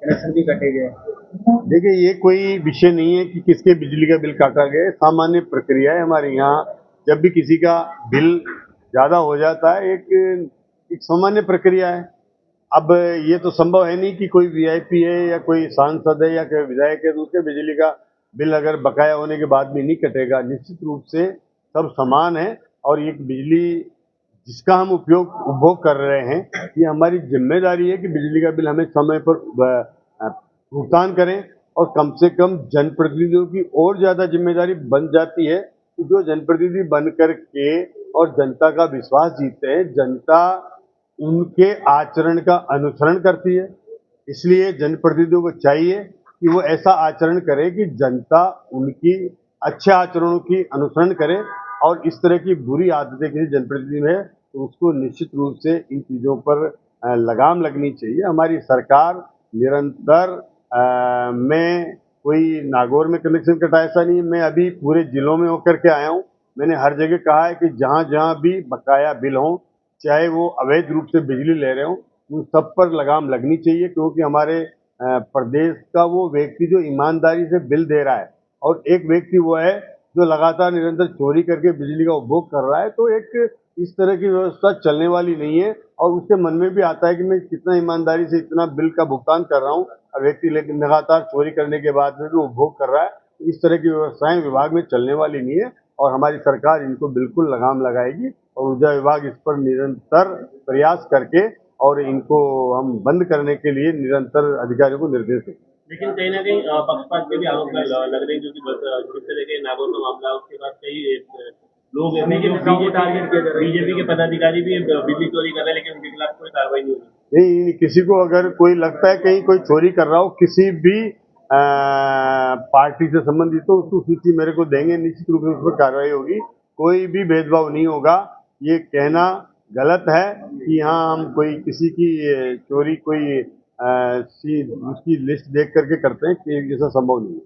Connection भी कटे गए। देखिए, ये कोई विषय नहीं है कि किसके बिजली का बिल काटा गया। सामान्य प्रक्रिया है हमारे यहाँ। जब भी किसी का बिल ज़्यादा हो जाता है, एक सामान्य प्रक्रिया है। अब ये तो संभव है नहीं कि कोई वीआईपी है या कोई सांसद है या कोई विधायक है तो उसके बिजली का बिल अगर बकाया होने के बाद भी नहीं कटेगा। निश्चित रूप से सब समान है और एक बिजली जिसका हम उपभोग कर रहे हैं, ये हमारी जिम्मेदारी है कि बिजली का बिल हमें समय पर भुगतान करें। और कम से कम जनप्रतिनिधियों की और ज़्यादा जिम्मेदारी बन जाती है कि जो जनप्रतिनिधि बन कर के और जनता का विश्वास जीतते हैं, जनता उनके आचरण का अनुसरण करती है। इसलिए जनप्रतिनिधियों को चाहिए कि वो ऐसा आचरण करे कि जनता उनकी अच्छे आचरणों की अनुसरण करे। और इस तरह की बुरी आदतें किसी जनप्रतिनिधि में है तो उसको निश्चित रूप से इन चीज़ों पर लगाम लगनी चाहिए। हमारी सरकार निरंतर मैं कोई नागौर में कनेक्शन कटा ऐसा नहीं है। मैं अभी पूरे जिलों में होकर के आया हूँ। मैंने हर जगह कहा है कि जहाँ जहाँ भी बकाया बिल हों, चाहे वो अवैध रूप से बिजली ले रहे हों, उन सब पर लगाम लगनी चाहिए। क्योंकि हमारे प्रदेश का वो व्यक्ति जो ईमानदारी से बिल दे रहा है और एक व्यक्ति वो है जो लगातार निरंतर चोरी करके बिजली का उपभोग कर रहा है, तो एक इस तरह की व्यवस्था चलने वाली नहीं है। और उसके मन में भी आता है कि मैं कितना ईमानदारी से इतना बिल का भुगतान कर रहा हूँ और व्यक्ति लेकिन लगातार चोरी करने के बाद में भी उपभोग कर रहा है। तो इस तरह की व्यवस्थाएं विभाग में चलने वाली नहीं है और हमारी सरकार इनको बिल्कुल लगाम लगाएगी और ऊर्जा विभाग इस पर निरंतर प्रयास करके और इनको हम बंद करने के लिए निरंतर अधिकारियों को निर्देश देंगे। लेकिन कहीं ना कहीं पक्षपात के भी आरोप लग रहे हैं, क्योंकि जिस तरह के नागौर का मामला उसके बाद कई लोग बीजेपी के पदाधिकारी भी बिजली चोरी कर रहे हैं, लेकिन उनके खिलाफ कोई कार्रवाई नहीं होगी। नहीं, किसी को अगर कोई लगता है कहीं कोई चोरी कर रहा हो किसी भी पार्टी से संबंधित, तो उसको सूची मेरे को देंगे, निश्चित रूप से उस पर कार्रवाई होगी। कोई भी भेदभाव नहीं होगा। ये कहना गलत है कि हाँ हम कोई किसी की चोरी कोई उसकी लिस्ट देख करके करते हैं, कि ऐसा संभव नहीं है।